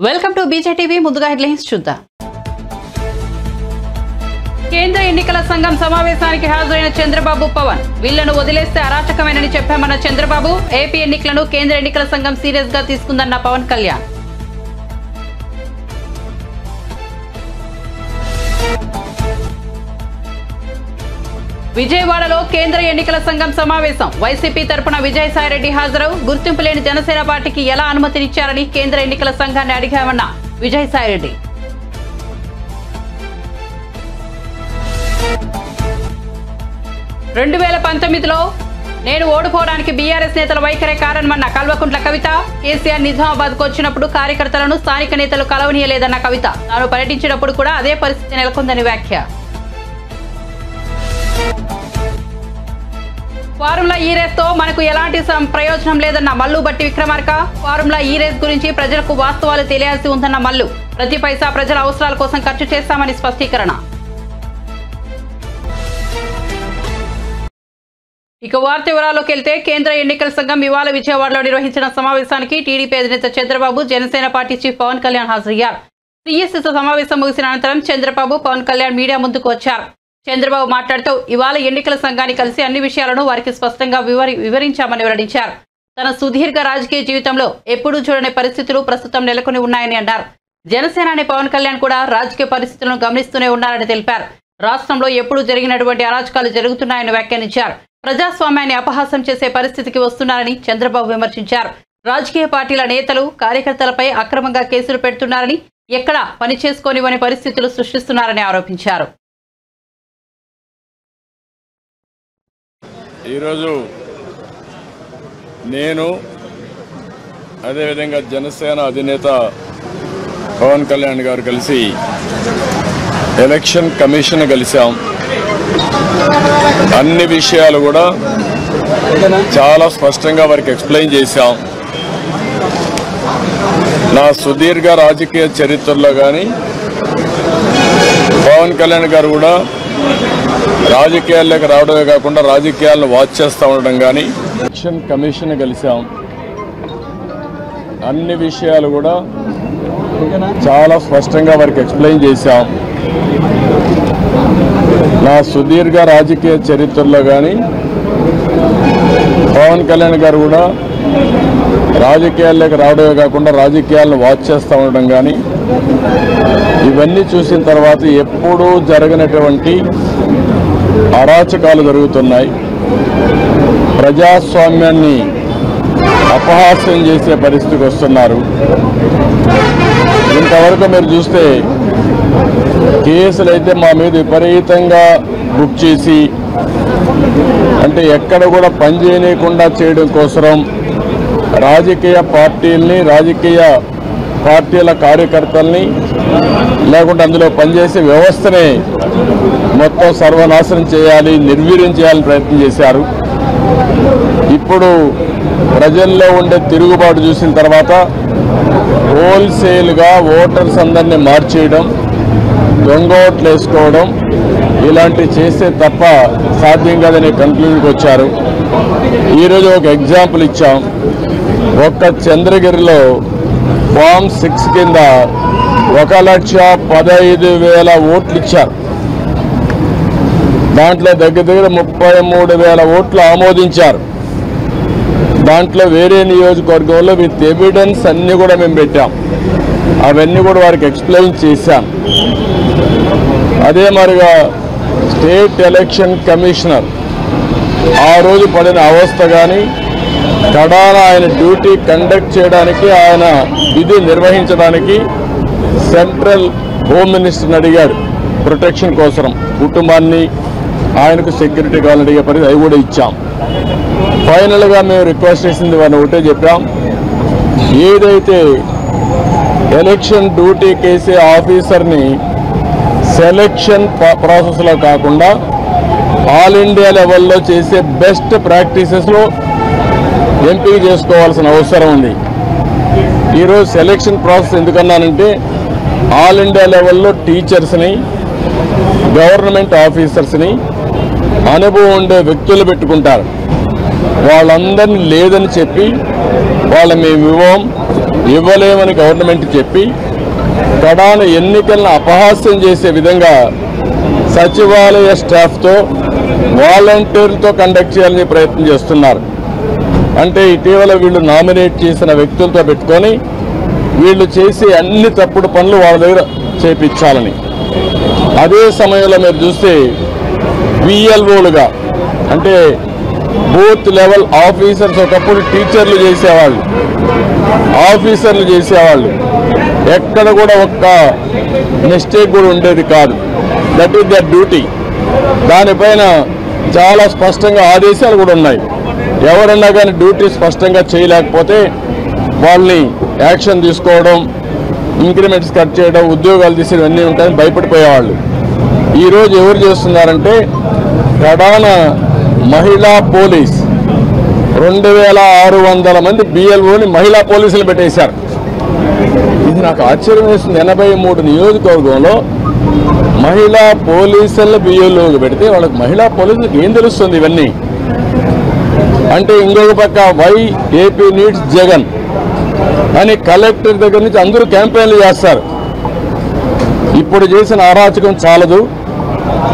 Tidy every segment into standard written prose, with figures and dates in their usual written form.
Welcome to బీజేటీవీ. ముందుగా headlines చూద్దాం. కేంద్ర ఎన్నికల సంఘం సమావేశానికి హాజరైన చంద్రబాబు, పవన్ వీళ్లను వదిలేస్తే అరాచకమేనని చెప్పామన్న చంద్రబాబు. ఏపీ ఎన్నికలను కేంద్ర ఎన్నికల సంఘం సీరియస్ గా తీసుకుందన్న పవన్ కళ్యాణ్. విజయవాడలో కేంద్ర ఎన్నికల సంఘం సమావేశం. వైసీపీ తరపున విజయసాయిరెడ్డి హాజరు. గుర్తింపు లేని జనసేన పార్టీకి ఎలా అనుమతినిచ్చారని కేంద్ర ఎన్నికల సంఘాన్ని అడిగామన్న విజయసాయిరెడ్డి. రెండు 2019లో నేను ఓడిపోవడానికి బీఆర్ఎస్ నేతల వైఖరే కారణమన్న కల్వకుంట్ల కవిత. కేసీఆర్ నిజామాబాద్ కు వచ్చినప్పుడు కార్యకర్తలను స్థానిక నేతలు కలవనీయలేదన్న కవిత. తాను పర్యటించినప్పుడు కూడా అదే పరిస్థితి నెలకొందని వ్యాఖ్య. ఫార్ములా ఈ రేస్ తో మనకు ఎలాంటి ప్రయోజనం లేదన్న మల్లు బట్టి విక్రమార్క. ఫార్ములా ఈ రేస్ గురించి ప్రజలకు వాస్తవాలు తెలియాల్సి ఉందన్న మల్లు. ప్రతి పైసా ప్రజల అవసరాల కోసం ఖర్చు చేస్తామని స్పష్టీకరణ. ఇక వార్త వివరాల్లోకి వెళ్తే, కేంద్ర ఎన్నికల సంఘం ఇవాళ విజయవాడలో నిర్వహించిన సమావేశానికి టీడీపీ అధినేత చంద్రబాబు, జనసేన పార్టీ చీఫ్ పవన్ కళ్యాణ్ హాజరయ్యారు. సిఎస్సి సమావేశం ముగిసిన అనంతరం చంద్రబాబు, పవన్ కళ్యాణ్ మీడియా ముందుకు వచ్చారు. చంద్రబాబు మాట్లాడుతూ ఇవాళ ఎన్నికల సంఘాన్ని కలిసి అన్ని విషయాలను వారికి స్పష్టంగా వివరించామని వెల్లడించారు. తన సుదీర్ఘ రాజకీయ జీవితంలో ఎప్పుడూ చూడని పరిస్థితులు ప్రస్తుతం నెలకొని ఉన్నాయని అన్నారు. జనసేనాని పవన్ కళ్యాణ్ కూడా రాజకీయ పరిస్థితులను గమనిస్తూనే ఉన్నారని తెలిపారు. రాష్ట్రంలో ఎప్పుడూ జరిగినటువంటి అరాచకాలు జరుగుతున్నాయని వ్యాఖ్యానించారు. ప్రజాస్వామ్యాన్ని అపహాసం చేసే పరిస్థితికి వస్తున్నారని చంద్రబాబు విమర్శించారు. రాజకీయ పార్టీల నేతలు, కార్యకర్తలపై అక్రమంగా కేసులు పెడుతున్నారని, ఎక్కడా పని చేసుకోనివని పరిస్థితులు సృష్టిస్తున్నారని ఆరోపించారు. ఈరోజు నేను అదేవిధంగా జనసేన అధినేత పవన్ కళ్యాణ్ గారు కలిసి ఎలక్షన్ కమిషన్ కలిసాం. అన్ని విషయాలు కూడా చాలా స్పష్టంగా వారికి ఎక్స్ప్లెయిన్ చేశాం. నా సుదీర్ఘ రాజకీయ చరిత్రలో కానీ పవన్ కళ్యాణ్ గారు కూడా రాజకీయాల్లోకి రావడమే కాకుండా రాజకీయాలను వాచ్ చేస్తూ ఉండడం కానీ ఎలక్షన్ కమిషన్ కలిసాం. అన్ని విషయాలు కూడా చాలా స్పష్టంగా వారికి ఎక్స్ప్లెయిన్ చేశాం. నా సుదీర్ఘ రాజకీయ చరిత్రలో కానీ పవన్ కళ్యాణ్ గారు కూడా రాజకీయాల్లోకి రావడమే కాకుండా రాజకీయాలను వాచ్ చేస్తూ ఉండడం కానీ ఇవన్నీ చూసిన తర్వాత ఎప్పుడూ జరగనటువంటి అరాచకాలు జరుగుతున్నాయి. ప్రజాస్వామ్యాన్ని అపహాస్యం చేసే పరిస్థితికి వస్తున్నారు. ఇంతవరకు మీరు చూస్తే కేసులు అయితే మా మీద విపరీతంగా బుక్ చేసి, అంటే ఎక్కడ కూడా పని చేయకుండా చేయడం కోసం రాజకీయ పార్టీల్ని, రాజకీయ పార్టీల కార్యకర్తల్ని, లేకుంటే అందులో పనిచేసే వ్యవస్థనే మొత్తం సర్వనాశనం చేయాలి, నిర్వీర్యం చేయాలని ప్రయత్నం చేశారు. ఇప్పుడు ప్రజల్లో ఉండే తిరుగుబాటు చూసిన తర్వాత హోల్సేల్గా ఓటర్స్ అందరినీ మార్చేయడం, దొంగ ఓట్లు వేసుకోవడం ఇలాంటివి చేస్తే తప్ప సాధ్యం కాదని కన్క్లూజన్కి వచ్చారు. ఈరోజు ఒక ఎగ్జాంపుల్ ఇచ్చాం. ఒక్క చంద్రగిరిలో ఫామ్ 6 కింద 1,15,000 ఓట్లు ఇచ్చారు. దాంట్లో దగ్గర 33,000 ఓట్లు ఆమోదించారు. దాంట్లో వేరే నియోజకవర్గంలో విత్ ఎవిడెన్స్ అన్నీ కూడా మేము పెట్టాం. అవన్నీ కూడా వారికి ఎక్స్ప్లెయిన్ చేశాం. అదే మరిగా స్టేట్ ఎలక్షన్ కమిషనర్ ఆ రోజు పడిన అవస్థ కానీ, కడాన ఆయన డ్యూటీ కండక్ట్ చేయడానికి, ఆయన విధి నిర్వహించడానికి సెంట్రల్ హోమ్ మినిస్టర్ని అడిగాడు ప్రొటెక్షన్ కోసం. కుటుంబాన్ని, ఆయనకు సెక్యూరిటీ కావాలని అడిగే పరిస్థితి, అవి కూడా ఇచ్చాం. ఫైనల్గా మేము రిక్వెస్ట్ చేసింది వారిని ఒకటే చెప్పాం. ఏదైతే ఎలక్షన్ డ్యూటీ కేసే ఆఫీసర్ని సెలక్షన్ ప్రాసెస్లో కాకుండా ఆల్ ఇండియా లెవెల్లో చేసే బెస్ట్ ప్రాక్టీసెస్లో ఎంపిక చేసుకోవాల్సిన అవసరం ఉంది. ఈరోజు సెలక్షన్ ప్రాసెస్ ఎందుకన్నానంటే, ఆల్ ఇండియా లెవెల్లో టీచర్స్ని, గవర్నమెంట్ ఆఫీసర్స్ని, అనుభవం ఉండే వ్యక్తులు పెట్టుకుంటారు. వాళ్ళందరినీ లేదని చెప్పి వాళ్ళ మేము ఇవ్వం, ఇవ్వలేమని గవర్నమెంట్ చెప్పి కడాన ఎన్నికలను అపహాస్యం చేసే విధంగా సచివాలయ స్టాఫ్తో వాలంటీర్లతో కండక్ట్ చేయాలని ప్రయత్నం చేస్తున్నారు. అంటే ఇటీవల వీళ్ళు నామినేట్ చేసిన వ్యక్తులతో పెట్టుకొని వీళ్ళు చేసే అన్ని తప్పుడు పనులు వాళ్ళ దగ్గర చేపించాలని. అదే సమయంలో మీరు చూస్తే విఎల్ఓలుగా అంటే బూత్ లెవెల్ ఆఫీసర్స్ ఒకప్పుడు టీచర్లు చేసేవాళ్ళు, ఆఫీసర్లు చేసేవాళ్ళు. ఎక్కడ కూడా ఒక్క మిస్టేక్ కూడా ఉండేది కాదు. That is their duty. దానిపైన చాలా స్పష్టంగా ఆదేశాలు కూడా ఉన్నాయి. ఎవరన్నా కానీ డ్యూటీ స్పష్టంగా చేయలేకపోతే వాళ్ళని యాక్షన్ తీసుకోవడం, ఇంక్రిమెంట్స్ కట్ చేయడం, ఉద్యోగాలు తీసేయడం అన్నీ ఉంటాయని భయపడిపోయేవాళ్ళు. ఈరోజు ఎవరు చేస్తున్నారంటే ప్రధాన మహిళా పోలీస్ 2600 మంది బిఎల్ఓని మహిళా పోలీసులు పెట్టేశారు. ఇది నాకు ఆశ్చర్యం వేస్తుంది. 83 నియోజకవర్గంలో మహిళా పోలీసుల బిఎల్ఓకి పెడితే వాళ్ళకి మహిళా పోలీసులకు ఏం తెలుస్తుంది ఇవన్నీ అంటే? ఇంకొక పక్క వై ఏపీ నీడ్స్ జగన్ అని కలెక్టర్ దగ్గర నుంచి అందరూ క్యాంపెయిన్లు చేస్తారు. ఇప్పుడు చేసిన అరాచకం చాలదు,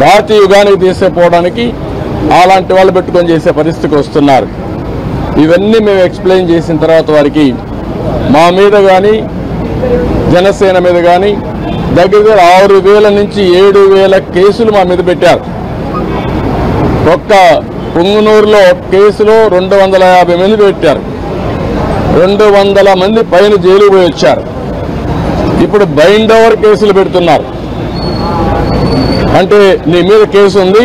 భారతీయ యుగానికి తీసుకుపోవడానికి అలాంటి వాళ్ళు పెట్టుకొని చేసే పరిస్థితికి వస్తున్నారు. ఇవన్నీ మేము ఎక్స్ప్లెయిన్ చేసిన తర్వాత వారికి మా మీద కానీ జనసేన మీద కానీ దగ్గర 6000 నుంచి 7000 కేసులు మా మీద పెట్టారు. ఒక్క పుంగనూరులో కేసులో 250 మంది పెట్టారు. 200 మంది పైన జైలుకు పోయి వచ్చారు. ఇప్పుడు బైండ్ ఓవర్ కేసులు పెడుతున్నారు. అంటే నీ మీద కేసు ఉంది,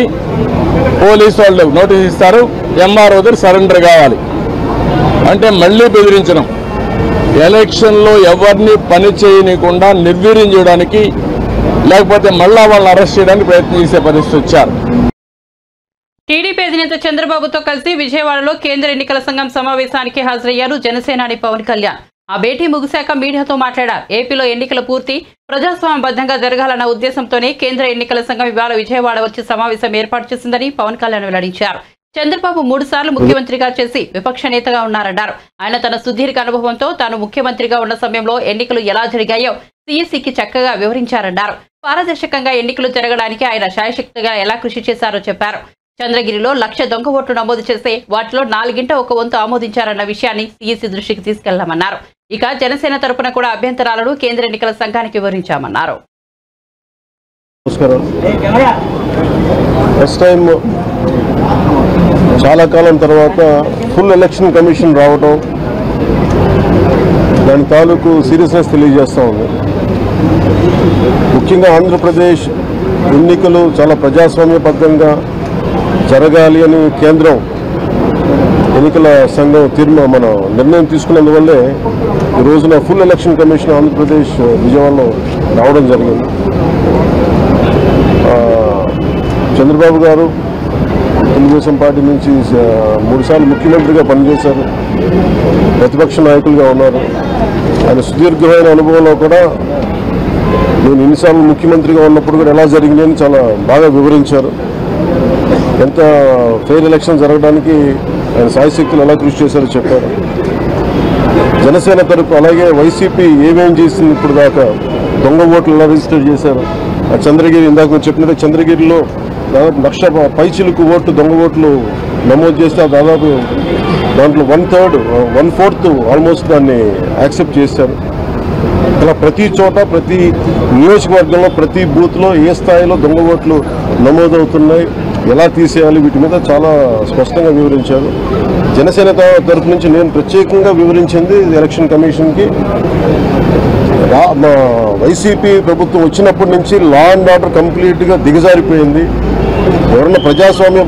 పోలీసు వాళ్ళు నోటీస్ ఇస్తారు, ఎంఆర్ఓ దగ్గర సరెండర్ కావాలి అంటే మళ్ళీ బెదిరించడం. ఎలక్షన్లో ఎవరిని పని చేయనీయకుండా నిర్వీర్యం చేయడానికి, లేకపోతే మళ్ళా వాళ్ళని అరెస్ట్ చేయడానికి ప్రయత్నం చేసే పరిస్థితి వచ్చారు. టీడీపీ అధినేత చంద్రబాబుతో కలిసి విజయవాడలో కేంద్ర ఎన్నికల సంఘం సమావేశానికి హాజరయ్యారు జనసేనాని పవన్ కళ్యాణ్. ఆ భేటీ ముగిశాక మీడియాతో మాట్లాడారు. ఏపీలో ఎన్నికలు పూర్తి ప్రజాస్వామ్యబద్ధంగా జరగాలన్న ఉద్దేశంతోనే కేంద్ర ఎన్నికల సంఘం ఇవాళ విజయవాడ వచ్చి సమావేశం ఏర్పాటు చేసిందని పవన్ కళ్యాణ్ వెల్లడించారు. చంద్రబాబు 3 సార్లు ముఖ్యమంత్రిగా చేసి విపక్ష నేతగా ఉన్నారన్నారు. ఆయన తన సుదీర్ఘ అనుభవంతో తాను ముఖ్యమంత్రిగా ఉన్న సమయంలో ఎన్నికలు ఎలా జరిగాయో సీఈసీకి చక్కగా వివరించారన్నారు. పారదర్శకంగా ఎన్నికలు జరగడానికి ఆయన శాయశక్తిగా ఎలా కృషి చేశారో చెప్పారు. చంద్రగిరిలో 1,00,000 దొంగ ఓట్లు నమోదు చేస్తే వాటిలో 4 వంతు ఆమోదించారన్న విషయాన్ని సీఈసీ దృష్టికి తీసుకెళ్లామన్నారు. ఇక జనసేన తరపున కూడా అభ్యంతరాలను కేంద్ర ఎన్నికల సంఘానికి వివరించామన్నారు. చాలా కాలం తర్వాత ఫుల్ ఎలక్షన్ కమిషన్ రావడం దాని తాలూకు సీరియస్నెస్ తెలియజేస్తూ ఉంది. ముఖ్యంగా ఆంధ్రప్రదేశ్ ఎన్నికలు చాలా ప్రజాస్వామ్యబద్ధంగా జరగాలి అని కేంద్రం ఎన్నికల సంఘం మన నిర్ణయం తీసుకున్నందువల్లే ఈ రోజున ఫుల్ ఎలక్షన్ కమిషన్ ఆంధ్రప్రదేశ్ విజయవాడలో రావడం జరిగింది. చంద్రబాబు గారు తెలుగుదేశం పార్టీ నుంచి 3 సార్లు ముఖ్యమంత్రిగా పనిచేశారు, ప్రతిపక్ష నాయకులుగా ఉన్నారు. ఆయన సుదీర్ఘమైన అనుభవంలో కూడా నేను ఎన్నిసార్లు ముఖ్యమంత్రిగా ఉన్నప్పుడు కూడా ఎలా జరిగింది అని చాలా బాగా వివరించారు. ఎంత ఫెయిర్ ఎలక్షన్ జరగడానికి ఆయన సాయశక్తులు ఎలా కృషి చేశారో చెప్పారు. జనసేన తరపు అలాగే వైసీపీ ఏమేం చేసింది ఇప్పుడు దాకా, దొంగ ఓట్లు ఎలా రిజిస్టర్ చేశారు. ఆ చంద్రగిరి ఇందాక మీరు చెప్పినట్టు చంద్రగిరిలో దాదాపు 1,00,000 పైచిలుకు ఓట్లు దొంగ ఓట్లు నమోదు చేస్తే దాదాపు దాంట్లో 1/4 ఆల్మోస్ట్ దాన్ని యాక్సెప్ట్ చేశారు. ఇలా ప్రతి చోట ప్రతి నియోజకవర్గంలో ప్రతి బూత్లో ఏ స్థాయిలో దొంగ ఓట్లు నమోదవుతున్నాయి, ఎలా తీసేయాలి, వీటి మీద చాలా స్పష్టంగా వివరించారు. జనసేన తరఫు నుంచి నేను ప్రత్యేకంగా వివరించింది ఎలక్షన్ కమిషన్కి, మా వైసీపీ ప్రభుత్వం వచ్చినప్పటి నుంచి లా అండ్ ఆర్డర్ కంప్లీట్గా దిగజారిపోయింది. ఎవరన్నా ప్రజాస్వామ్య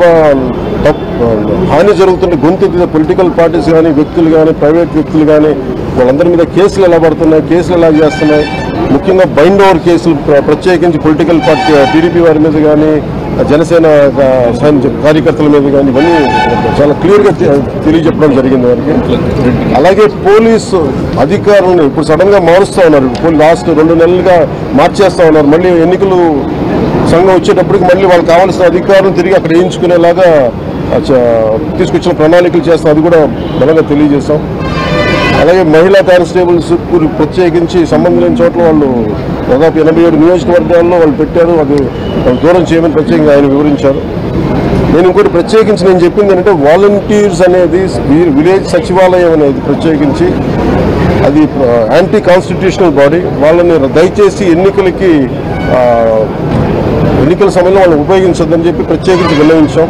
హాని జరుగుతుంటే గొంతు పొలిటికల్ పార్టీస్ కానీ వ్యక్తులు కానీ ప్రైవేట్ వ్యక్తులు కానీ వాళ్ళందరి మీద కేసులు ఎలా పడుతున్నాయి, కేసులు ఎలా చేస్తున్నాయి, ముఖ్యంగా బైండ్ ఓవర్ కేసులు ప్రత్యేకించి పొలిటికల్ పార్టీ టీడీపీ వారి మీద కానీ జనసేన కార్యకర్తల మీద కానీ ఇవన్నీ చాలా క్లియర్గా తెలియజెప్పడం జరిగింది వారికి. అలాగే పోలీసు అధికారులను ఇప్పుడు సడన్గా మారుస్తూ ఉన్నారు. లాస్ట్ 2 నెలలుగా మార్చేస్తూ ఉన్నారు. మళ్ళీ ఎన్నికలు సంఘం వచ్చేటప్పటికి మళ్ళీ వాళ్ళకి కావాల్సిన అధికారులను తిరిగి అక్కడ వేయించుకునేలాగా తీసుకొచ్చిన ప్రణాళికలు చేస్తాం. అది కూడా బలంగా తెలియజేస్తాం. అలాగే మహిళా కానిస్టేబుల్స్ ప్రత్యేకించి సంబంధం లేని చోట్ల వాళ్ళు దాదాపు 87 నియోజకవర్గాల్లో వాళ్ళు పెట్టారు. అది వాళ్ళు దూరం చేయమని ప్రత్యేకంగా ఆయన వివరించారు. నేను ఇంకోటి ప్రత్యేకించి నేను చెప్పింది ఏంటంటే వాలంటీర్స్ అనేది విలేజ్ సచివాలయం అనేది ప్రత్యేకించి అది యాంటీ కాన్స్టిట్యూషనల్ బాడీ. వాళ్ళని దయచేసి ఎన్నికల సమయంలో వాళ్ళని ఉపయోగించొద్దని చెప్పి ప్రత్యేకించి విన్నవించాం.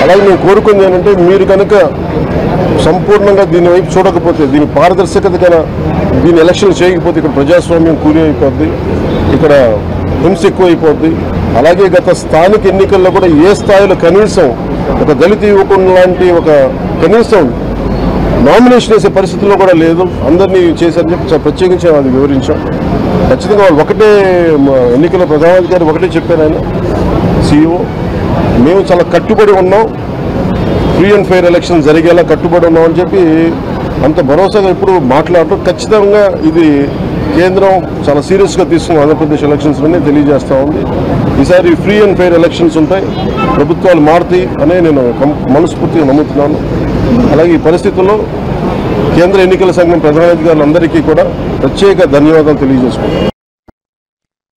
అలాగే మేము కోరుకుంది ఏంటంటే మీరు కనుక సంపూర్ణంగా దీని వైపు చూడకపోతే, దీని పారదర్శకత కన్నా దీని ఎలక్షన్ చేయకపోతే ఇక్కడ ప్రజాస్వామ్యం కూలి అయిపోద్ది, ఇక్కడ హింస ఎక్కువ అయిపోద్ది. అలాగే గత స్థానిక ఎన్నికల్లో కూడా ఏ స్థాయిలో కనీసం ఒక దళిత యువకుడు లాంటి ఒక కనీసం నామినేషన్ వేసే పరిస్థితుల్లో కూడా లేదు, అందరినీ చేశారని చెప్పి ప్రత్యేకించి అది వివరించాం. ఖచ్చితంగా వాళ్ళు ఒకటే ఎన్నికల ప్రధానాధికారి ఒకటే చెప్పారు ఆయన CEO, మేము చాలా కట్టుబడి ఉన్నాం, ఫ్రీ అండ్ ఫెయిర్ ఎలక్షన్ జరిగేలా కట్టుబడి ఉన్నామని చెప్పి అంత భరోసాగా ఇప్పుడు మాట్లాడటం ఖచ్చితంగా ఇది కేంద్రం చాలా సీరియస్గా తీసుకున్న ఆంధ్రప్రదేశ్ ఎలక్షన్స్లోనే తెలియజేస్తూ ఉంది. ఈసారి ఫ్రీ అండ్ ఫెయిర్ ఎలక్షన్స్ ఉంటాయి, ప్రభుత్వాలు మారుతాయి అనే నేను మనస్ఫూర్తిగా నమ్ముతున్నాను. అలాగే ఈ పరిస్థితుల్లో కేంద్ర ఎన్నికల సంఘం ప్రధానాధికారులందరికీ కూడా ప్రత్యేక ధన్యవాదాలు తెలియజేసుకుంటాను.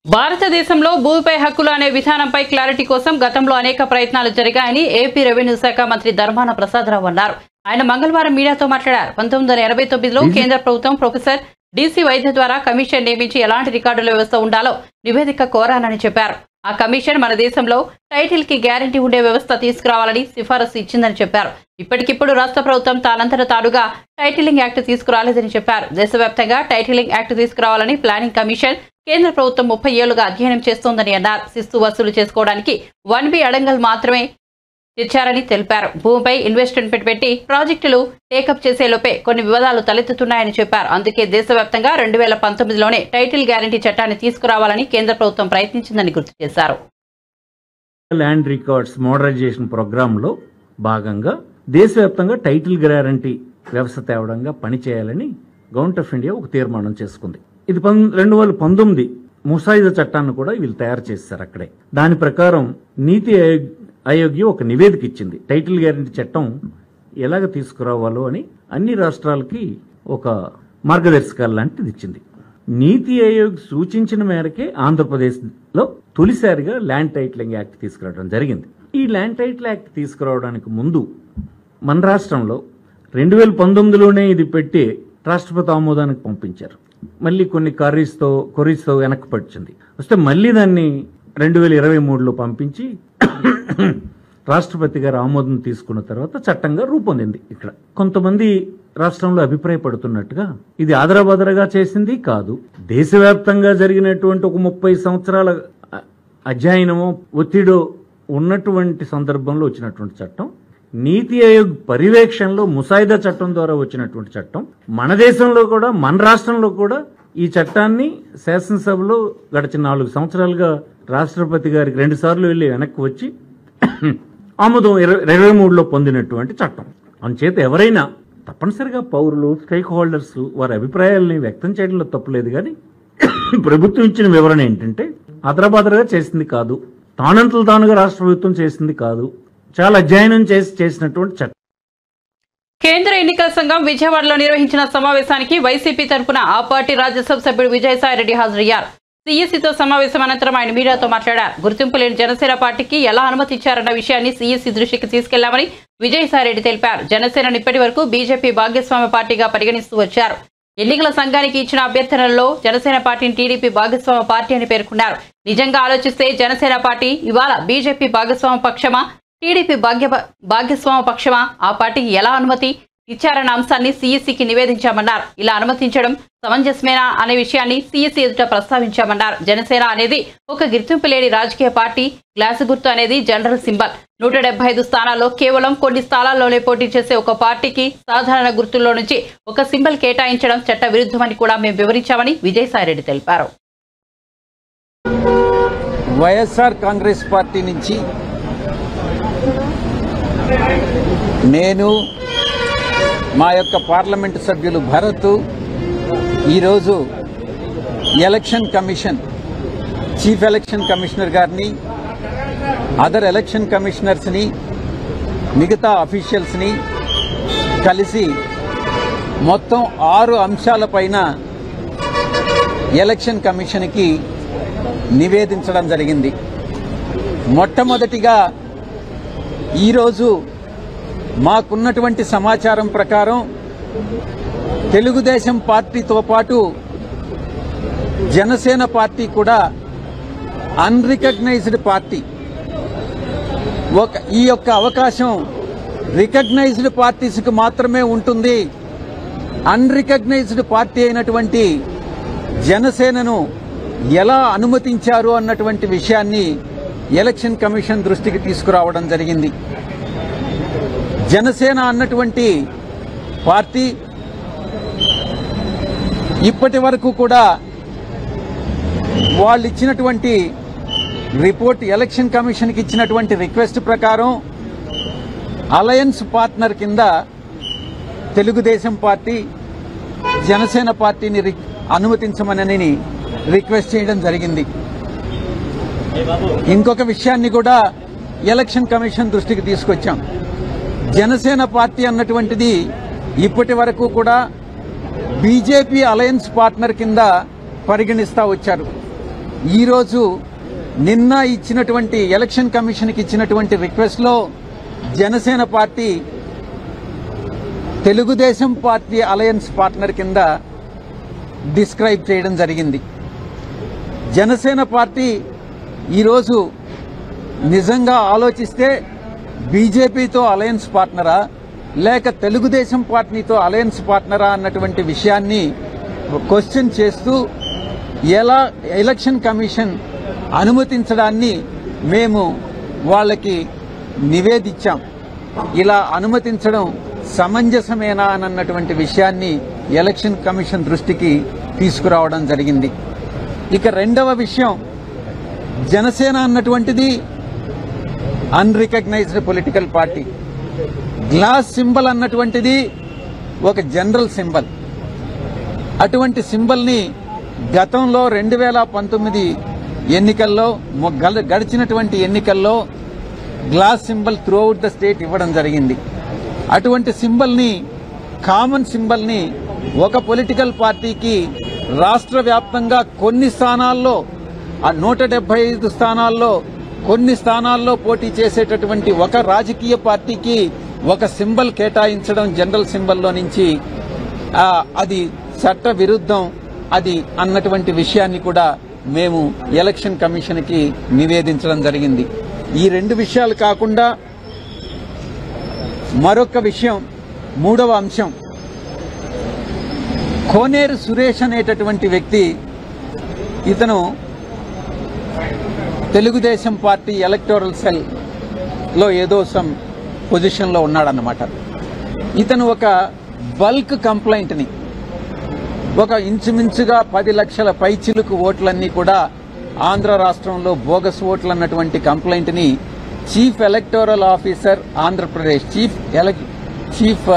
భారతదేశంలో భూమిపై హక్కులు అనే విధానంపై క్లారిటీ కోసం గతంలో అనేక ప్రయత్నాలు జరిగాయని ఏపీ రెవెన్యూ శాఖ మంత్రి ధర్మాన ప్రసాదరావు అన్నారు. ఆయన మంగళవారం మీడియాతో మాట్లాడారు. 1989లో కేంద్ర ప్రభుత్వం ప్రొఫెసర్ DC వైద్య ద్వారా కమిషన్ నియమించి ఎలాంటి రికార్డుల వ్యవస్థ ఉండాలో నివేదిక కోరానని చెప్పారు. ఆ కమిషన్ మన దేశంలో టైటిల్ కి గ్యారంటీ ఉండే వ్యవస్థ తీసుకురావాలని సిఫారసు ఇచ్చిందని చెప్పారు. ఇప్పటికిప్పుడు రాష్ట్ర ప్రభుత్వం తానంతట తానుగా టైటిలింగ్ యాక్ట్ తీసుకురాలేదని చెప్పారు. దేశవ్యాప్తంగా టైటిలింగ్ యాక్ట్ తీసుకురావాలని ప్లానింగ్ కమిషన్ కేంద్ర ప్రభుత్వం 30 ఏళ్లుగా అధ్యయనం చేస్తోందని అన్నారు. శిస్తు వసూలు చేసుకోవడానికి 1B అడంగల్ మాత్రమే తెచ్చారని తెలిపారు. భూమిపై ఇన్వెస్ట్మెంట్ పెట్టి ప్రాజెక్టులు టేకప్ చేసేలోపే కొన్ని వివాదాలు తలెత్తుతున్నాయని చెప్పారు. అందుకే దేశవ్యాప్తంగా 2019లోనే టైటిల్ గ్యారంటీ చట్టాన్ని తీసుకురావాలని కేంద్ర ప్రభుత్వం ప్రయత్నించిందని గుర్తు చేశారు. ల్యాండ్ రికార్డ్స్ మోడరైజేషన్ ప్రోగ్రాంలో భాగంగా దేశవ్యాప్తంగా టైటిల్ గ్యారంటీ వ్యవస్థ తేవడంగా పనిచేయాలని గవర్నమెంట్ ఆఫ్ ఇండియా ఒక తీర్మానం చేసుకుంది. ఇది 2019 ముసాయిదా చట్టాన్ని కూడా వీళ్ళు తయారు చేశారు అక్కడే. దాని ప్రకారం నీతి ఆయోగ్ ఒక నివేదిక ఇచ్చింది. టైటిల్ గ్యారంటీ చట్టం ఎలాగ తీసుకురావాలో అని అన్ని రాష్ట్రాలకి ఒక మార్గదర్శకాలు లాంటిది ఇచ్చింది. నీతి ఆయోగ్ సూచించిన మేరకే ఆంధ్రప్రదేశ్లో తొలిసారిగా ల్యాండ్ టైటిలింగ్ యాక్ట్ తీసుకురావడం జరిగింది. ఈ ల్యాండ్ టైటిల్ యాక్ట్ తీసుకురావడానికి ముందు మన రాష్ట్రంలో 2019లోనే ఇది పెట్టి రాష్ట్రపతి ఆమోదానికి పంపించారు. మళ్ళీ కొన్ని కొరీస్తో వెనక్కి పడిచింది. వస్తే మళ్ళీ దాన్ని 2023లో పంపించి రాష్ట్రపతి గారు ఆమోదం తీసుకున్న తర్వాత చట్టంగా రూపొందింది. ఇక్కడ కొంతమంది రాష్ట్రంలో అభిప్రాయపడుతున్నట్టుగా ఇది ఆదరబాదరగా చేసింది కాదు. దేశవ్యాప్తంగా జరిగినటువంటి ఒక 30 సంవత్సరాల అధ్యయనమో ఒత్తిడో ఉన్నటువంటి సందర్భంలో వచ్చినటువంటి చట్టం, నీతి ఆయోగ్ పర్యవేక్షణలో ముసాయిదా చట్టం ద్వారా వచ్చినటువంటి చట్టం, మన దేశంలో కూడా మన రాష్ట్రంలో కూడా ఈ చట్టాన్ని శాసనసభలో గడిచిన 4 సంవత్సరాలుగా రాష్ట్రపతి గారికి 2 సార్లు వెళ్లి వెనక్కి వచ్చి ఆమోదం 2023లో పొందినటువంటి చట్టం. అందుచేత ఎవరైనా తప్పనిసరిగా పౌరులు, స్టేక్ హోల్డర్స్ వారి అభిప్రాయాలని వ్యక్తం చేయడంలో తప్పులేదు. కానీ ప్రభుత్వం ఇచ్చిన వివరణ ఏంటంటే ఆదరబాదరగా చేసింది కాదు, తానంతలు తానుగా రాష్ట్ర ప్రభుత్వం చేసింది కాదు, చాలా అధ్యయనం చేసినటువంటి చట్టం. కేంద్ర ఎన్నికల సంఘం విజయవాడలో నిర్వహించిన సమావేశానికి వైసీపీ తరఫున ఆ పార్టీ రాజ్యసభ సభ్యుడు విజయసాయిరెడ్డి హాజరయ్యారు. సిఎస్సితో సమావేశం అనంతరం ఆయన మీడియాతో మాట్లాడారు. గుర్తింపు లేని జనసేన పార్టీకి ఎలా అనుమతి ఇచ్చారన్న విషయాన్ని సిఎస్సి దృష్టికి తీసుకెళ్లామని విజయసాయిరెడ్డి తెలిపారు. జనసేనను ఇప్పటి వరకు బీజేపీ భాగస్వామ్య పార్టీగా పరిగణిస్తూ వచ్చారు. ఎన్నికల సంఘానికి ఇచ్చిన అభ్యర్థనలలో జనసేన పార్టీని టీడీపీ భాగస్వామ్య పార్టీ అని పేర్కొన్నారు. నిజంగా ఆలోచిస్తే జనసేన పార్టీ ఇవాళ బీజేపీ భాగస్వామ్య పక్షమా, టీడీపీ భాగస్వామ్య పక్షమా, ఆ పార్టీకి ఎలా అనుమతి ఇచ్చారన్న అంశాన్ని సిఎస్సికి నివేదించామన్నారు. ఇలా అనుమతించడం సమంజసమేనా అనే విషయాన్ని సిఎస్సి ఎదుట ప్రస్తావించామన్నారు. జనసేన అనేది ఒక గుర్తింపు లేని రాజకీయ పార్టీ. గ్లాసు గుర్తు అనేది జనరల్ సింబల్. 175 స్థానాల్లో కేవలం కొన్ని స్థానాల్లోనే పోటీ చేసే ఒక పార్టీకి సాధారణ గుర్తుల్లో నుంచి ఒక సింబల్ కేటాయించడం చట్ట విరుద్ధమని కూడా మేము వివరించామని విజయసాయిరెడ్డి తెలిపారు. వైఎస్ఆర్ కాంగ్రెస్ పార్టీ నుంచి నేను, మా యొక్క పార్లమెంటు సభ్యులు భరత్ ఈరోజు election commission, chief election commissioner గారిని, అదర్ ఎలక్షన్ కమిషనర్స్ని, మిగతా అఫీషియల్స్ని కలిసి మొత్తం 6 అంశాలపైన ఎలక్షన్ కమిషన్కి నివేదించడం జరిగింది. మొట్టమొదటిగా ఈరోజు మాకున్నటువంటి సమాచారం ప్రకారం తెలుగుదేశం పార్టీతో పాటు జనసేన పార్టీ కూడా అన్రికగ్నైజ్డ్ పార్టీ. ఈ యొక్క అవకాశం రికగ్నైజ్డ్ పార్టీస్కి మాత్రమే ఉంటుంది. అన్రికగ్నైజ్డ్ పార్టీ అయినటువంటి జనసేనను ఎలా అనుమతించారు అన్నటువంటి విషయాన్ని ఎలక్షన్ కమిషన్ దృష్టికి తీసుకురావడం జరిగింది. జనసేన అన్నటువంటి పార్టీ ఇప్పటి వరకు కూడా వాళ్ళు ఇచ్చినటువంటి రిపోర్ట్, ఎలక్షన్ కమిషన్కి ఇచ్చినటువంటి రిక్వెస్ట్ ప్రకారం అలయన్స్ పార్ట్నర్ కింద తెలుగుదేశం పార్టీ, జనసేన పార్టీని అనుమతించమని రిక్వెస్ట్ చేయడం జరిగింది. ఇంకొక విషయాన్ని కూడా ఎలక్షన్ కమిషన్ దృష్టికి తీసుకొచ్చాం. జనసేన పార్టీ అన్నటువంటిది ఇప్పటి వరకు కూడా బీజేపీ అలయన్స్ పార్ట్నర్ కింద పరిగణిస్తా వచ్చారు. ఈరోజు నిన్న ఇచ్చినటువంటి ఎలక్షన్ కమిషన్కి ఇచ్చినటువంటి రిక్వెస్ట్లో Janasena party Telugu Desam party alliance partner కింద డిస్క్రైబ్ చేయడం జరిగింది. జనసేన పార్టీ ఈరోజు నిజంగా ఆలోచిస్తే బీజేపీతో అలయన్స్ పార్ట్నరా లేక తెలుగుదేశం పార్టీతో అలయన్స్ పార్ట్నరా అన్నటువంటి విషయాన్ని క్వశ్చన్ చేస్తూ ఎలా ఎలక్షన్ కమిషన్ అనుమతించడాన్ని మేము వాళ్ళకి నివేదించాం. ఇలా అనుమతించడం సమంజసమేనా అన్నటువంటి విషయాన్ని ఎలక్షన్ కమిషన్ దృష్టికి తీసుకురావడం జరిగింది. ఇక రెండవ విషయం, జనసేన అన్నటువంటిది unrecognised political party. Glass symbol అన్నటువంటిది ఒక జనరల్ సింబల్. అటువంటి సింబల్ని గతంలో 2019 ఎన్నికల్లో గడిచినటువంటి ఎన్నికల్లో glass symbol throughout the state ఇవ్వడం జరిగింది. అటువంటి సింబల్ని, కామన్ సింబల్ని ఒక పొలిటికల్ పార్టీకి రాష్ట్ర వ్యాప్తంగా కొన్ని స్థానాల్లో, 175 స్థానాల్లో కొన్ని స్థానాల్లో పోటీ చేసేటటువంటి ఒక రాజకీయ పార్టీకి ఒక సింబల్ కేటాయించడం జనరల్ సింబల్లో నుంచి అది చట్ట విరుద్ధం అది అన్నటువంటి విషయాన్ని కూడా మేము ఎలక్షన్ కమిషన్కి నివేదించడం జరిగింది. ఈ 2 విషయాలు కాకుండా మరొక విషయం, మూడవ అంశం, కోనేరు సురేష్ అనేటటువంటి వ్యక్తి, ఇతను తెలుగుదేశం పార్టీ ఎలక్టోరల్ సెల్ లో ఏదో సమ్ పొజిషన్లో ఉన్నాడన్నమాట. ఇతను ఒక బల్క్ కంప్లైంట్ని, ఒక ఇంచుమించుగా 10 లక్షల పైచిలుకు ఓట్లన్నీ కూడా ఆంధ్ర రాష్ట్రంలో బోగస్ ఓట్లు అన్నటువంటి కంప్లైంట్ని chief electoral officer Andhra Pradesh chief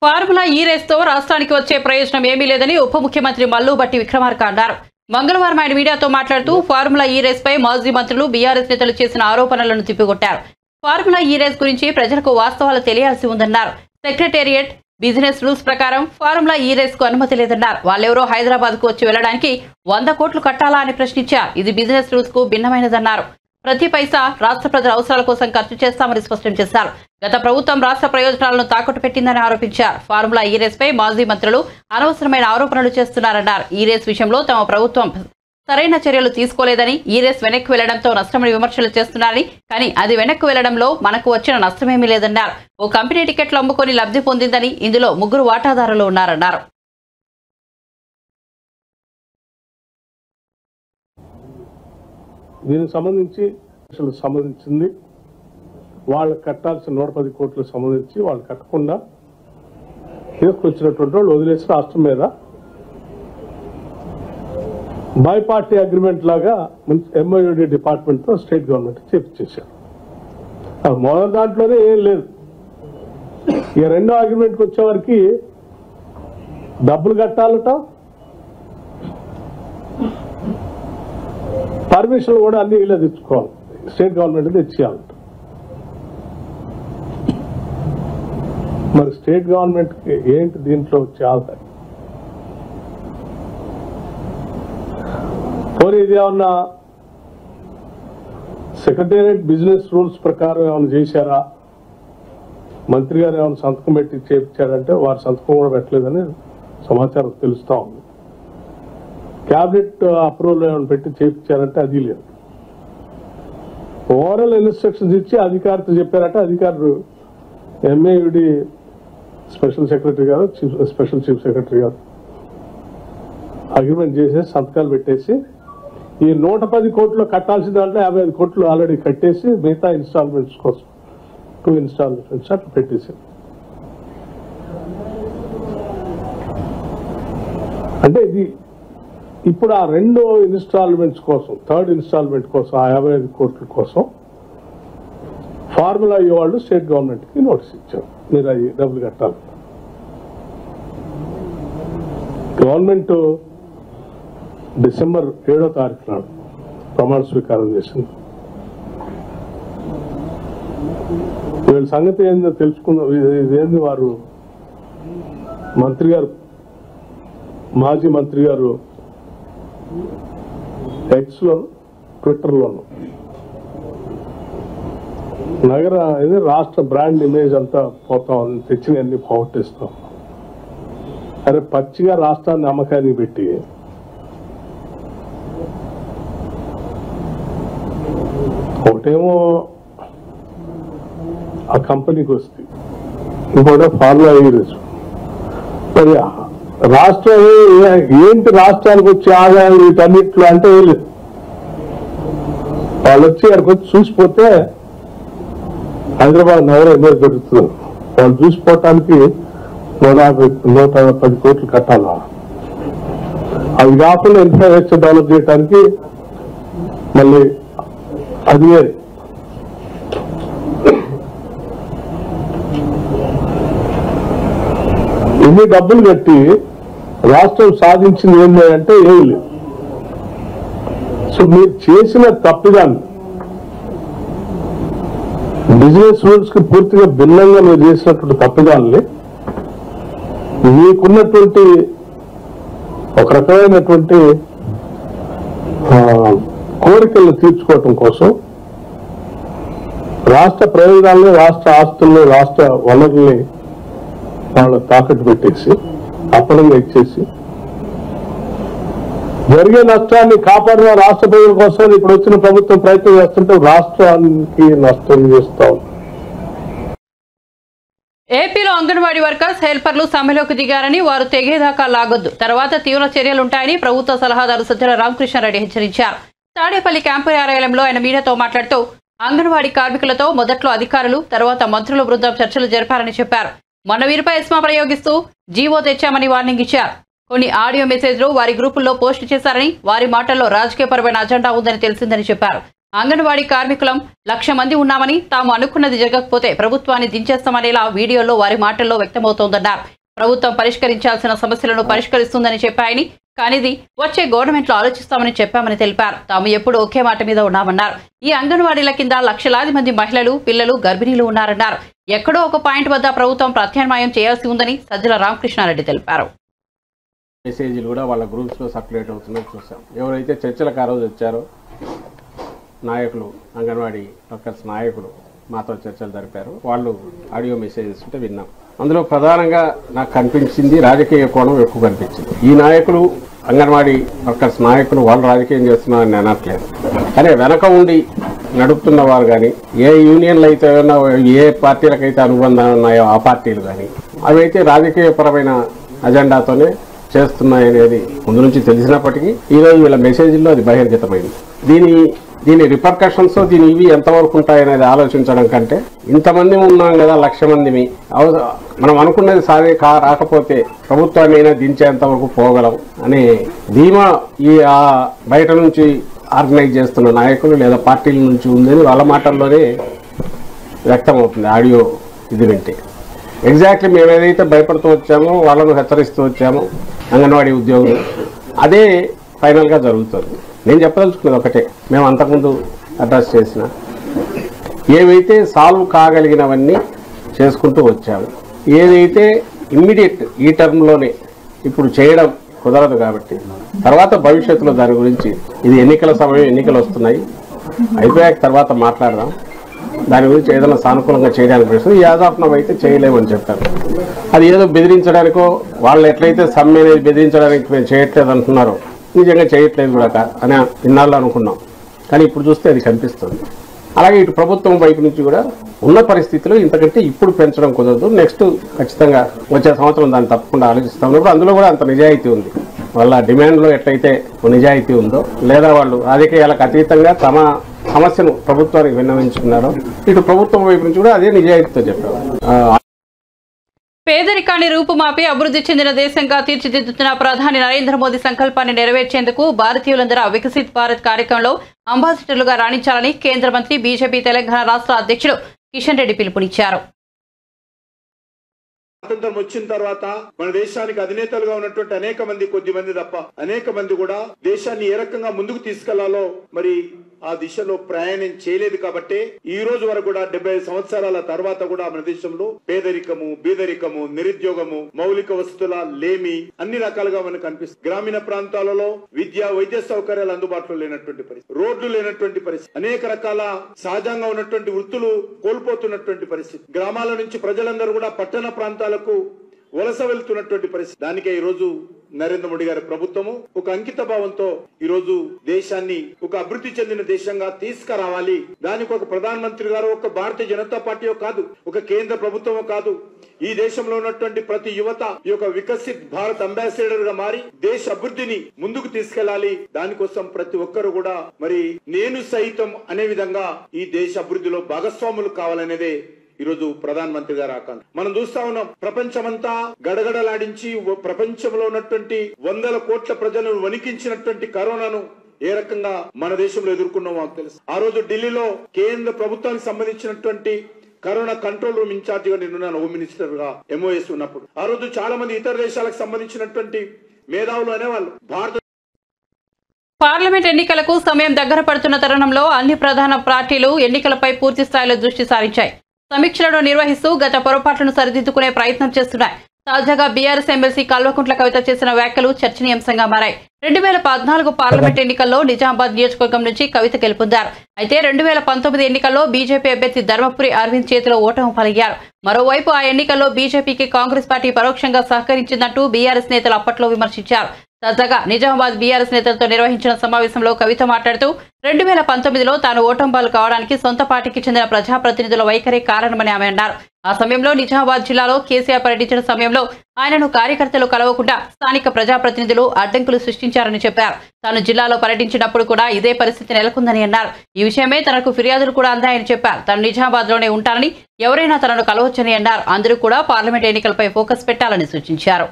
formula E రేస్తో రాష్ట్రానికి వచ్చే ప్రయోజనం ఏమీ లేదని ఉప ముఖ్యమంత్రి మల్లు భట్టి విక్రమార్క అన్నారు. మంగళవారం ఆయన మీడియాతో మాట్లాడుతూ ఫార్ములా ఈ రేస్ పై మాజీ మంత్రులు బీఆర్ఎస్ నేతలు చేసిన ఆరోపణలను తిప్పికొట్టారు. ఫార్ములా ఈ రేస్ గురించి ప్రజలకు వాస్తవాలు తెలియాల్సి ఉందన్నారు. సెక్రటేరియట్ బిజినెస్ రూల్స్ ప్రకారం ఫార్ములా ఈ రేస్ కు అనుమతి లేదన్నారు. వాళ్ళెవరో హైదరాబాద్ కు వచ్చి వెళ్లడానికి 100 కోట్లు కట్టాలా అని ప్రశ్నించారు. ఇది బిజినెస్ రూల్స్ కు భిన్నమైనదన్నారు. ప్రతి పైసా రాష్ట్ర ప్రజల అవసరాల కోసం ఖర్చు చేస్తామని స్పష్టం చేశారు. గత ప్రభుత్వం రాష్ట్ర ప్రయోజనాలను తాకట్టు పెట్టిందని ఆరోపించారు. ఫార్ములా ఈ రేస్ పై మాజీ మంత్రులు అనవసరమైన ఆరోపణలు చేస్తున్నారన్నారు. ఈ రేస్ విషయంలో తమ ప్రభుత్వం సరైన చర్యలు తీసుకోలేదని, ఈ రేస్ వెనక్కి వెళ్లడంతో నష్టమని విమర్శలు చేస్తున్నారని, కానీ అది వెనక్కి వెళ్లడంలో మనకు వచ్చిన నష్టమేమీ లేదన్నారు. ఓ కంపెనీ టికెట్లు అమ్ముకొని లబ్ధి పొందిందని, ఇందులో 3 వాటాదారులు ఉన్నారన్నారు. దీనికి సంబంధించింది వాళ్ళు కట్టాల్సిన 110 కోట్లు సంబంధించి వాళ్ళు కట్టకుండా తీసుకొచ్చినటువంటి వాళ్ళు వదిలేసి రాష్ట్రం మీద బై పార్టీ అగ్రిమెంట్ లాగా ఎంఓయూడి డిపార్ట్మెంట్ తో స్టేట్ గవర్నమెంట్ చేపించేశారు. మొదటి దాంట్లోనే ఏం లేదు. ఈ రెండో అగ్రిమెంట్కి వచ్చేవారికి డబ్బులు కట్టాలట, పర్మిషన్ కూడా అన్ని ఇలా తెచ్చుకోవాలి, స్టేట్ గవర్నమెంట్ తెచ్చేయాలంట. మరి స్టేట్ గవర్నమెంట్కి ఏంటి దీంట్లో వచ్చే ఆదాయం? పోనీ ఇది ఏమన్నా సెక్రటేరియట్ బిజినెస్ రూల్స్ ప్రకారం ఏమైనా చేశారా? మంత్రి గారు ఏమైనా సంతకం పెట్టి చేయించారంటే వారి సంతకం కూడా పెట్టలేదని సమాచారం తెలుస్తా ఉంది. క్యాబినెట్ అప్రూవల్ ఏమైనా పెట్టి చేయించారంటే అది లేదు. ఓవరాల్ ఇన్స్ట్రక్షన్స్ ఇచ్చి అధికారితో చెప్పారంటే అధికారులు ఎంఏయుడి స్పెషల్ సెక్రటరీ గారు స్పెషల్ చీఫ్ సెక్రటరీ గారు అగ్రిమెంట్ చేసేసి సంతకాలు పెట్టేసి ఈ 110 కోట్లు కట్టాల్సిన దాంట్లో 55 కోట్లు ఆల్రెడీ కట్టేసి మిగతా ఇన్స్టాల్మెంట్స్ కోసం 2 ఇన్స్టాల్మెంట్స్ అట్లా పెట్టేసి అంటే ఇది ఇప్పుడు ఆ 2 ఇన్స్టాల్మెంట్స్ కోసం 3rd ఇన్స్టాల్మెంట్ కోసం ఆ 55 కోట్ల కోసం ఫార్ములా అయ్యేవాళ్ళు స్టేట్ గవర్నమెంట్కి నోటీస్ ఇచ్చారు, మీరు అవి డబ్బులు కట్టాలి. గవర్నమెంట్ డిసెంబర్ 7వ తారీఖు నాడు ప్రమాణ స్వీకారం చేసింది. వీళ్ళ సంగతి ఏందో తెలుసుకుందాం. ఇదేంది వారు మంత్రి గారు మాజీ మంత్రి గారు ఎక్స్లో ట్విట్టర్లోను నగర ఇది రాష్ట్ర బ్రాండ్ ఇమేజ్ అంతా పోతా ఉంది, తెచ్చినవన్నీ పోగొట్టేస్తాం. అరే పచ్చిగా రాష్ట్రాన్ని అమ్మకానికి పెట్టి ఒకటేమో ఆ కంపెనీకి వస్తుంది, ఇంకోటి ఫార్ములా అయ్యేది. మరి రాష్ట్రం ఏంటి రాష్ట్రానికి వచ్చే ఆదాయం వీటన్నిట్లో అంటే లేదు. వాళ్ళు వచ్చి అక్కడికి వచ్చి చూసిపోతే హైదరాబాద్ నగరం ఇమేజ్ దొరుకుతుంది. వాళ్ళు చూసిపోవటానికి 110 కోట్లు కట్టాలా? అవి కాకుండా ఇన్ఫ్రాస్ట్రక్చర్ డెవలప్ చేయడానికి మళ్ళీ అది ఇన్ని డబ్బులు కట్టి రాష్ట్రం సాధించింది ఏంటి అంటే ఏమి లేదు. సో మీరు చేసిన తప్పిదాన్ని బిజినెస్ రూల్స్ కి పూర్తిగా భిన్నంగా మీరు చేసినటువంటి తప్పిదాన్ని మీకున్నటువంటి ఒక రకమైనటువంటి కోరికలను తీర్చుకోవటం కోసం రాష్ట్ర ప్రయోజనాలని, రాష్ట్ర ఆస్తుల్ని, రాష్ట్ర వనరుల్ని వాళ్ళ తాకట్టు పెట్టేసి అప్పనంగా ఇచ్చేసి జరిగే నష్టాన్ని కాపాడిన రాష్ట్ర ప్రజల కోసం ఇప్పుడు వచ్చిన ప్రభుత్వం ప్రయత్నం చేస్తుంటే రాష్ట్రానికి నష్టం చేస్తాం. ఏపీలో అంగన్వాడీ వర్కర్స్ హెల్పర్లు సమ్మెలోకి దిగారని, వారు తెగేదాకా లాగొద్దు, తర్వాత తీవ్ర చర్యలుంటాయని ప్రభుత్వ సలహాదారు సజ్జల రామకృష్ణారెడ్డి హెచ్చరించారు. తాడేపల్లి క్యాంపు కార్యాలయంలో ఆయన మీడియాతో మాట్లాడుతూ అంగన్వాడీ కార్మికులతో మొదట్లో అధికారులు, తర్వాత మంత్రుల బృందం చర్చలు జరిపారని చెప్పారు. మొన్న వీరిపై ఎస్మా ప్రయోగిస్తూ జీవో తెచ్చామని వార్నింగ్ ఇచ్చారు. కొన్ని ఆడియో మెసేజ్లు వారి గ్రూపుల్లో పోస్టు చేశారని, వారి మాటల్లో రాజకీయపరమైన అజెండా ఉందని తెలిసిందని చెప్పారు. అంగన్వాడీ కార్మికులం 1,00,000 మంది ఉన్నామని, తాము అనుకున్నది జరగకపోతే ప్రభుత్వాన్ని దించేస్తామనేలా వీడియోలో వారి మాటల్లో వ్యక్తమవుతోందన్నారు. ప్రభుత్వం పరిష్కరించాల్సిన సమస్యలను పరిష్కరిస్తుందని చెప్పాయని, కానిది వచ్చే గవర్నమెంట్లో ఆలోచిస్తామని చెప్పామని తెలిపారు. తాము ఎప్పుడు ఒకే మాట మీద ఉన్నామన్నారు. ఈ అంగన్వాడీల కింద లక్షలాది మంది మహిళలు, పిల్లలు, గర్భిణీలు ఉన్నారన్నారు. ఎక్కడో ఒక పాయింట్ వద్ద ప్రభుత్వం ప్రత్యామ్నాయం చేయాల్సి ఉందని సజ్జల రామకృష్ణారెడ్డి తెలిపారు. మెసేజ్లు కూడా వాళ్ళ గ్రూప్స్లో సర్క్యులేట్ అవుతున్నట్టు చూసాం. ఎవరైతే చర్చలకు ఆ రోజు వచ్చారో నాయకులు, అంగన్వాడీ వర్కర్స్ నాయకులు మాతో చర్చలు జరిపారు. వాళ్ళు ఆడియో మెసేజెస్ ఉంటే విన్నాం. అందులో ప్రధానంగా నాకు కనిపించింది రాజకీయ కోణం ఎక్కువ కనిపించింది. ఈ నాయకులు, అంగన్వాడీ వర్కర్స్ నాయకులు వాళ్ళు రాజకీయం చేస్తున్నారని అనట్లేదు, కానీ వెనక ఉండి నడుపుతున్న వారు కానీ, ఏ యూనియన్లు అయితే ఏ పార్టీలకైతే అనుబంధం ఉన్నాయో ఆ పార్టీలు కానీ అవైతే రాజకీయపరమైన అజెండాతోనే చేస్తున్నాయనేది ముందు నుంచి తెలిసినప్పటికీ ఈరోజు వీళ్ళ మెసేజ్లో అది బహిర్గతమైంది. దీని రిపర్కషన్స్, దీని ఇవి ఎంతవరకు ఉంటాయనేది ఆలోచించడం కంటే, ఇంతమంది ఉన్నాం కదా 1,00,000 మందిని, మనం అనుకున్నది రాకపోతే ప్రభుత్వాన్ని అయినా దించేంత వరకు పోగలం అనే ధీమా ఈ బయట నుంచి ఆర్గనైజ్ చేస్తున్న నాయకులు లేదా పార్టీల నుంచి ఉందని వాళ్ళ మాటల్లోనే వ్యక్తమవుతుంది. ఆడియో ఇది వింటే ఎగ్జాక్ట్లీ మేము ఏదైతే భయపడుతూ వచ్చామో, వాళ్ళను హెచ్చరిస్తూ వచ్చామో అంగన్వాడీ ఉద్యోగులు, అదే ఫైనల్గా జరుగుతుంది. నేను చెప్పదలుచుకున్నది ఒకటే, మేము అంతకుముందు అడ్రస్ చేసిన ఏవైతే సాల్వ్ కాగలిగినవన్నీ చేసుకుంటూ వచ్చాము. ఏదైతే ఇమ్మీడియట్ ఈ టర్మ్లోనే ఇప్పుడు చేయడం కుదరదు కాబట్టి తర్వాత భవిష్యత్తులో దాని గురించి ఇది ఎన్నికల సమయం, ఎన్నికలు వస్తున్నాయి, అయిపోయాక తర్వాత మాట్లాడదాం, దాని గురించి ఏదైనా సానుకూలంగా చేయడానికి ప్రశ్న యాదాపనం అయితే చేయలేమని చెప్పారు. అది ఏదో బెదిరించడానికో వాళ్ళు ఎట్లయితే సమ్మె అనేది బెదిరించడానికి మేము చేయట్లేదు అంటున్నారో నిజంగా చేయట్లేదు కూడా అని ఇన్నాళ్ళు అనుకున్నాం. కానీ ఇప్పుడు చూస్తే అది కనిపిస్తుంది. అలాగే ఇటు ప్రభుత్వం వైపు నుంచి కూడా ఉన్న పరిస్థితిలో ఇంతకంటే ఇప్పుడు పెంచడం కుదరదు, నెక్స్ట్ ఖచ్చితంగా వచ్చే సంవత్సరం దాన్ని తప్పకుండా ఆలోచిస్తాం. ఉన్నప్పుడు అందులో కూడా అంత నిజాయితీ ఉంది. వాళ్ళ డిమాండ్లో ఎట్లయితే నిజాయితీ ఉందో, లేదా వాళ్ళు రాజకీయాలకు అతీతంగా తమ సమస్యను ప్రభుత్వానికి విన్నవించుకున్నారో ఇటు ప్రభుత్వం వైపు నుంచి కూడా అదే నిజాయితీతో చెప్పారు. పేదరికాన్ని రూపుమాపి అభివృద్ధి చెందిన దేశంగా తీర్చిదిద్దుతున్న ప్రధాని నరేంద్ర మోదీ సంకల్పాన్ని నెరవేర్చేందుకు భారతీయులందరూ వికసిత్ భారత్ కార్యక్రమంలో అంబాసిడర్లుగా రాణించాలని కేంద్ర మంత్రి బీజేపీ తెలంగాణ రాష్ట్ర అధ్యక్షుడు కిషన్ రెడ్డి పిలుపునిచ్చారు. స్వాతంత్రం వచ్చిన తర్వాత మన దేశానికి అధినేతలుగా ఉన్నటువంటి అనేక మంది, కొద్ది మంది తప్ప అనేక మంది కూడా దేశాన్ని ఏ రకంగా ముందుకు తీసుకెళ్లాలో మరి ఆ దిశలో ప్రయాణం చేయలేదు. కాబట్టి ఈ రోజు వరకు కూడా 75 సంవత్సరాల తర్వాత కూడా మన దేశంలో పేదరికము, బీదరికము, నిరుద్యోగము, మౌలిక వసతుల లేమి అన్ని రకాలుగా మనకు కనిపిస్తుంది. గ్రామీణ ప్రాంతాలలో విద్య, వైద్య సౌకర్యాలు అందుబాటులో లేనటువంటి పరిస్థితి, రోడ్లు లేనటువంటి పరిస్థితి, అనేక రకాల సహజంగా ఉన్నటువంటి వృత్తులు కోల్పోతున్నటువంటి పరిస్థితి, గ్రామాల నుంచి ప్రజలందరూ కూడా పట్టణ ప్రాంతాలకు వలస వెళ్తున్నటువంటి పరిస్థితి. దానికే ఈ రోజు నరేంద్ర మోడీ గారి ప్రభుత్వము ఒక అంకిత భావంతో ఈ రోజు దేశాన్ని ఒక అభివృద్ధి చెందిన దేశంగా తీసుకురావాలి. దానికి ఒక ప్రధానమంత్రి గారు ఒక భారతీయ జనతా పార్టీ కాదు, ఒక కేంద్ర ప్రభుత్వమో కాదు, ఈ దేశంలో ఉన్నటువంటి ప్రతి యువత ఈ యొక్క వికసిత్ భారత్ అంబాసిడర్ గా మారి దేశ అభివృద్ధిని ముందుకు తీసుకెళ్లాలి. దానికోసం ప్రతి ఒక్కరు కూడా మరి నేను సైతం అనే విధంగా ఈ దేశ అభివృద్ధిలో భాగస్వాములు కావాలనేదే ఈ రోజు ప్రధానమంత్రి గారు ఆకాంక్ష. మనం చూస్తా ఉన్నాం, ప్రపంచమంతా గడగడలాడించి ప్రపంచంలో ఉన్నటువంటి 100 కోట్ల ప్రజలను వణికించినటువంటి కరోనాను ఏ రకంగా మన దేశంలో ఎదుర్కొన్నామో మాకు తెలుసు. ఆ రోజు ఢిల్లీలో కేంద్ర ప్రభుత్వానికి సంబంధించినటువంటి కరోనా కంట్రోల్ రూమ్ ఇన్ఛార్జ్ గా నేనున్నాను, హోమ్ మినిస్టర్ గా MOS ఉన్నప్పుడు. ఆ రోజు చాలా మంది ఇతర దేశాలకు సంబంధించినటువంటి మేధావులు అనేవాళ్ళు భారత పార్లమెంట్ ఎన్నికలకు సమయం దగ్గర పడుతున్న తరుణంలో అన్ని ప్రధాన పార్టీలు ఎన్నికలపై పూర్తి స్థాయిలో దృష్టి సారించాయి. సమీక్షలను నిర్వహిస్తూ గత పొరపాట్లను సరిదిద్దుకునే ప్రయత్నం చేస్తున్నాయి. తాజాగా బీఆర్ఎస్ ఎమ్మెల్సీ కల్వకుంట్ల కవిత చేసిన వ్యాఖ్యలు చర్చనీయాంశంగా మారాయి. 2014 పార్లమెంట్ ఎన్నికల్లో నిజామాబాద్ నియోజకవర్గం నుంచి కవిత గెలుపొందారు. అయితే 2019 ఎన్నికల్లో బీజేపీ అభ్యర్థి ధర్మపురి అరవింద్ చేతిలో ఓటమి పాలయ్యారు. మరోవైపు ఆ ఎన్నికల్లో బీజేపీకి కాంగ్రెస్ పార్టీ పరోక్షంగా సహకరించిందంటూ బీఆర్ఎస్ నేతలు అప్పట్లో విమర్శించారు. తాజాగా నిజామాబాద్ బీఆర్ఎస్ నేతలతో నిర్వహించిన సమావేశంలో కవిత మాట్లాడుతూ 2019లో తాను ఓటంబాలు కావడానికి సొంత పార్టీకి చెందిన ప్రజాప్రతినిధుల వైఖరి కారణమని ఆమె అన్నారు. ఆ సమయంలో నిజామాబాద్ జిల్లాలో కేసీఆర్ పర్యటించిన సమయంలో ఆయనను కార్యకర్తలు కలవకుండా స్థానిక ప్రజాప్రతినిధులు అడ్డంకులు సృష్టించారని చెప్పారు. తాను జిల్లాలో పర్యటించినప్పుడు కూడా ఇదే పరిస్థితి నెలకొందని అన్నారు. ఈ విషయమే తనకు ఫిర్యాదులు కూడా అందాయని చెప్పారు. తాను నిజామాబాద్ లోనే ఉంటానని, ఎవరైనా తనను కలవచ్చని అన్నారు. అందరూ కూడా పార్లమెంట్ ఎన్నికలపై ఫోకస్ పెట్టాలని సూచించారు.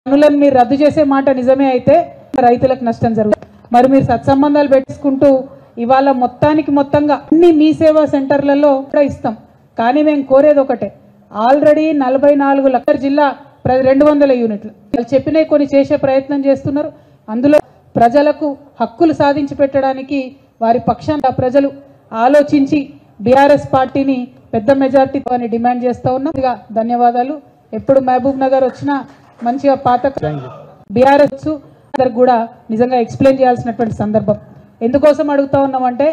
పనులను మీరు రద్దు చేసే మాట నిజమే అయితే రైతులకు నష్టం జరుగుతుంది. మరి మీరు సత్సంబంధాలు పెట్టుకుంటూ ఇవాళ మొత్తంగా అన్ని మీ సేవా సెంటర్లలో కూడా ఇస్తాం. కానీ మేము కోరేది ఒకటే, ఆల్రెడీ 44 లక్షల జిల్లా 200 యూనిట్లు వాళ్ళు చెప్పినవి కొన్ని చేసే ప్రయత్నం చేస్తున్నారు. అందులో ప్రజలకు హక్కులు సాధించి పెట్టడానికి వారి పక్షాన ప్రజలు ఆలోచించి బీఆర్ఎస్ పార్టీని పెద్ద మెజార్టీతో డిమాండ్ చేస్తూ ఉన్నాం. ధన్యవాదాలు. ఎప్పుడు మహబూబ్ నగర్ వచ్చినా మంచిగా పాత బీఆర్ఎస్ కూడా నిజంగా ఎక్స్ప్లెయిన్ చేయాల్సినటువంటి సందర్భం. ఎందుకోసం అడుగుతా ఉన్నామంటే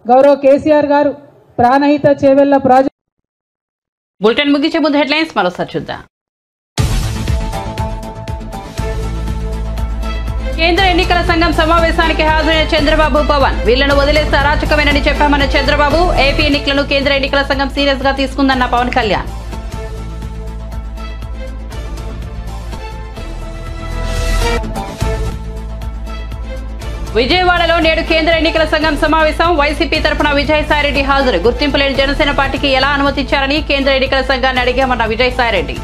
గౌరవ కేసీఆర్ గారు ప్రాణహిత చేవెళ్ల ప్రాజెక్ట్. బులెటిన్ ముగించే ముందు హెడ్లైన్స్ మరోసారి చూద్దాం. కేంద్ర ఎన్నికల సంఘం సమావేశానికి హాజరైన చంద్రబాబు, పవన్ వీళ్లను వదిలేస్తే అరాచకమేనని చెప్పామన్న చంద్రబాబు. ఏపీ ఎన్నికలను కేంద్ర ఎన్నికల సంఘం సీరియస్ గా తీసుకుందన్న పవన్ కళ్యాణ్. విజయవాడలో నేడు కేంద్ర ఎన్నికల సంఘం సమావేశం. వైసీపీ తరఫున విజయసాయిరెడ్డి హాజరు. గుర్తింపు లేని జనసేన పార్టీకి ఎలా అనుమతించారని కేంద్ర ఎన్నికల సంఘాన్ని అడిగామన్న విజయసాయిరెడ్డి.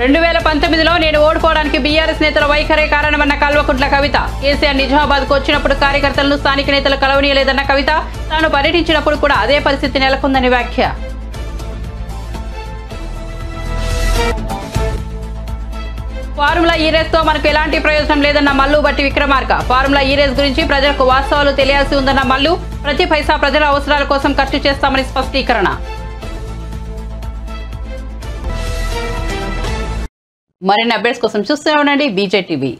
రెండు 2019లో నేను ఓడిపోవడానికి బీఆర్ఎస్ నేతల వైఖరే కారణమన్న కల్వకుంట్ల కవిత. కేసీఆర్ నిజామాబాద్ కు వచ్చినప్పుడు కార్యకర్తలను స్థానిక నేతలు కలవనీయలేదన్న కవిత. తాను పర్యటించినప్పుడు కూడా అదే పరిస్థితి నెలకొందని వ్యాఖ్య. ఫార్ములా ఈ రేస్ తో మనకు ఎలాంటి ప్రయోజనం లేదన్న మల్లు బట్టి విక్రమార్క. ఫార్ములా ఈ రేస్ గురించి ప్రజలకు వాస్తవాలు తెలియాల్సి ఉందన్న మల్లు. ప్రతి పైసా ప్రజల అవసరాల కోసం ఖర్చు చేస్తామని స్పష్టీకరణ. మరిన్ని అప్డేట్స్ కోసం చూస్తూనే ఉండండి BJTV.